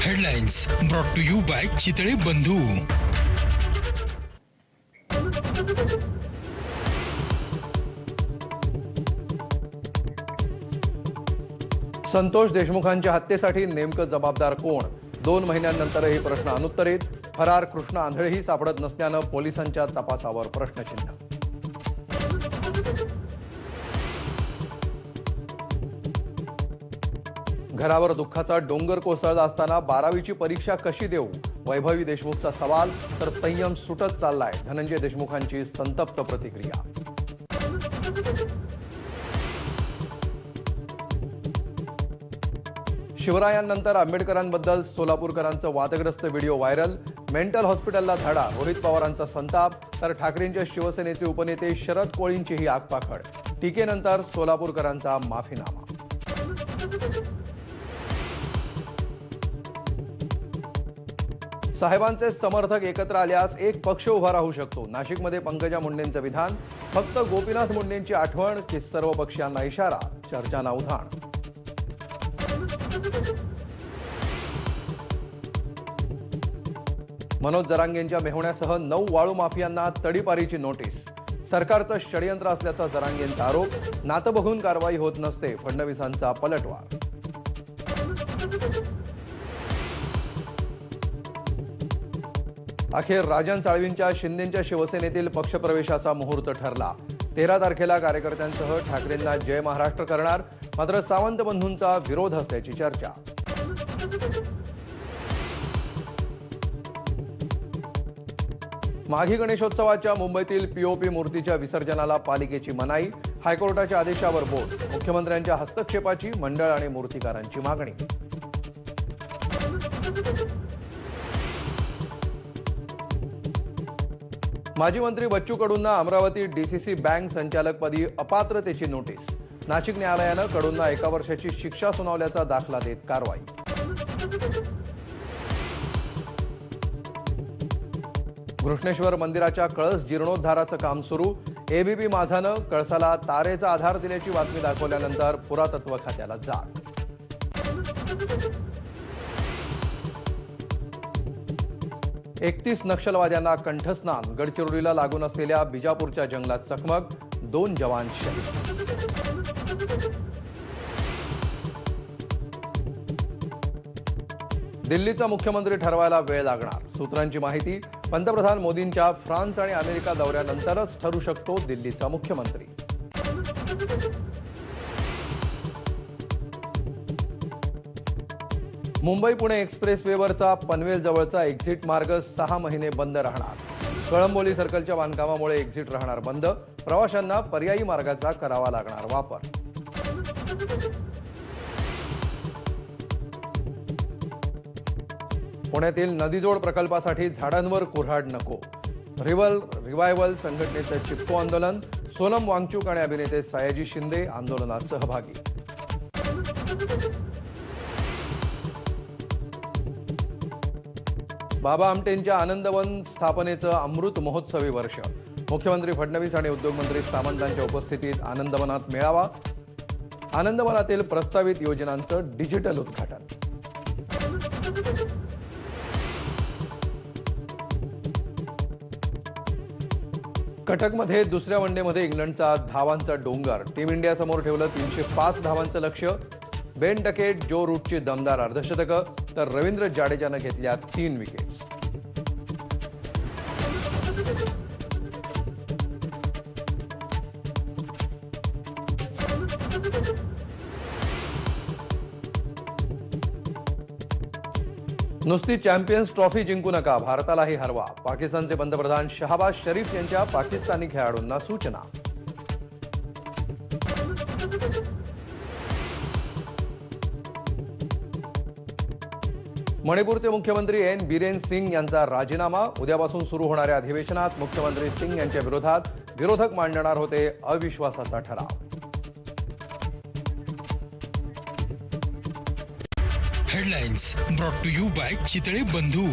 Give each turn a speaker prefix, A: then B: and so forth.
A: Headlines brought to you by Chitale Bandhu.
B: Santosh देशमुखांच्या हत्येसाठी नेमकं जबाबदार कोण? 2 महिन्यांनंतरही प्रश्न अनुत्तरित। फरार कृष्ण आंधळेही सापडत नसल्यानं पोलिसांच्या तपासावर प्रश्नचिन्ह। घरावर दुःखाचा डोंगर कोसळला असताना 12वीची परीक्षा कशी देऊ? वैभवी देशमुखचा सवाल तर संयम सुटत चाललाय धनंजय देशमुखांची संतप्त प्रतिक्रिया। शिवरायांनंतर आंबेडकरांबद्दल सोलापूरकरांचं वादग्रस्त व्हिडिओ व्हायरल। मेंटल हॉस्पिटलला धाडा, रोहित पवारांचा संताप तर ठाकरेंच्या शिवसेनेचे उपनेते शरद कोळींचीही आगपाखड। टीकेनंतर सोलापूरकरांचा माफीनामा। साहेबांचे समर्थक एकत्र आल्यास एक पक्ष उभा राहू शकतो। नाशिकमध्ये पंकजा मुंडेंचं विधान। फक्त गोपीनाथ मुंडेंची आठवण की सर्व पक्षांना इशारा, चर्चांना उधाण। मनोज जरांगेंच्या मेहुण्यासह 9 वाळू माफियांना तडीपारीची नोटीस। सरकारचं षडयंत्र असल्याचा जरांगेंचा आरोप। नातं बघून कारवाई होत नसते, फडणवीसांचा पलटवार। अखेर राजन साळवींच्या शिंदेंच्या शिवसेनेतील पक्षप्रवेशाचा मुहूर्त ठरला। 13 तारखेला कार्यकर्त्यांसह ठाकरेंना जय महाराष्ट्र करणार, मात्र सावंत बंधूंचा विरोध असल्याची चर्चा। माघी गणेशोत्सवाच्या मुंबईतील पीओपी मूर्तीच्या विसर्जनाला पालिकेची मनाई। हायकोर्टाच्या आदेशावर बोट। मुख्यमंत्र्यांच्या हस्तक्षेपाची मंडळ आणि मूर्तिकारांची मागणी। माजी मंत्री बच्चू कडूंना अमरावती डीसीसी बँक संचालकपदी अपात्रतेची नोटीस। नाशिक न्यायालयानं कडूंना 1 वर्षाची शिक्षा सुनावल्याचा दाखला देत कारवाई। घृष्णेश्वर मंदिराच्या कळस जीर्णोद्धाराचं काम सुरू। एबीपी माझानं कळसाला तारेचा आधार दिल्याची बातमी दाखवल्यानंतर पुरातत्व खात्याला जाग। एकतीस नक्षलवाद्यांना कंठस्नान। गडचिरोलीला लागून असलेल्या बिजापूरच्या जंगलात चकमक। 2 जवान शहीद। दिल्लीचा मुख्यमंत्री ठरवायला वेळ लागणार, सूत्रांची माहिती। पंतप्रधान मोदींच्या फ्रान्स आणि अमेरिका दौऱ्यानंतरच ठरू शकतो दिल्लीचा मुख्यमंत्री। मुंबई पुणे एक्सप्रेसवेवरचा पनवेल जवळचा एक्झिट मार्ग 6 महिने बंद राहणार। कळंबोली सर्कलच्या बांधकामामुळे एक्झिट राहणार बंद। प्रवाशांना पर्यायी मार्गाचा करावा लागणार वापर। पुण्यातील नदीजोड प्रकल्पासाठी झाडांवर कुऱ्हाड नको। रिवायवल संघटनेचं चिपको आंदोलन। सोनम वांगचूक आणि अभिनेते सयाजी शिंदे आंदोलनात सहभागी। बाबा आमटेंच्या आनंदवन स्थापनेचं अमृत महोत्सवी वर्ष। मुख्यमंत्री फडणवीस आणि उद्योगमंत्री सामंतांच्या उपस्थितीत आनंदवनात मेळावा। आनंदवनातील प्रस्तावित योजनांचं डिजिटल उद्घाटन। कटकमध्ये दुसऱ्या वनडेमध्ये इंग्लंडचा धावांचा डोंगर। टीम इंडिया समोर ठेवलं 305 धावांचं लक्ष्य। बेन डकेट, जो रूटची दमदार अर्धशतकं तर रवींद्र जाडेजानं घेतल्या 3 विकेट्स। नुसती चॅम्पियन्स ट्रॉफी जिंकू नका, भारतालाही हरवा। पाकिस्तानचे पंतप्रधान शहबाज शरीफ यांच्या पाकिस्तानी खेळाडूंना सूचना। मणिपूरचे मुख्यमंत्री एन बीरेन सिंग यांचा राजीनामा। उद्यापासून सुरू होणाऱ्या अधिवेशनात मुख्यमंत्री सिंग यांच्या विरोधात विरोधक मांडणार होते अविश्वासाचा ठराव।
A: Headlines brought to you by Chitale बंधू।